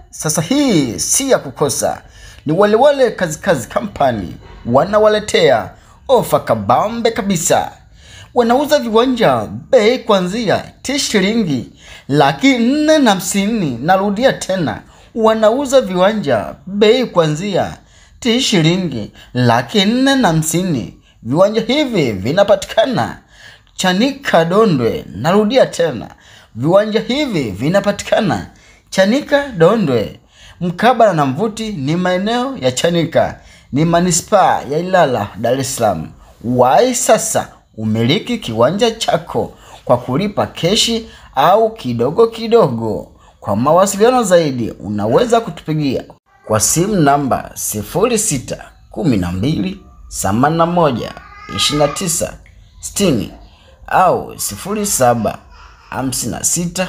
Sasa hii si ya kukosa. Ni wale kazi company wanawaletea ofa kabambe kabisa. Wanauza viwanja bei kuanzia shilingi 450,000. Narudia tena, wanauza viwanja bei kuanzia shilingi 450,000. Viwanja hivi vinapatikana Chanika Dondwe. Narudia tena, viwanja hivi vinapatikana Chanika Dondwe, mkabala na Mvuti. Ni maeneo ya Chanika, ni manispaa ya Ilala, Dar es Salaam. Wahi sasa umiliki kiwanja chako kwa kulipa keshi au kidogo kidogo. Kwa mawasiliano zaidi unaweza kutupigia kwa simu namba 0612812960 au 0756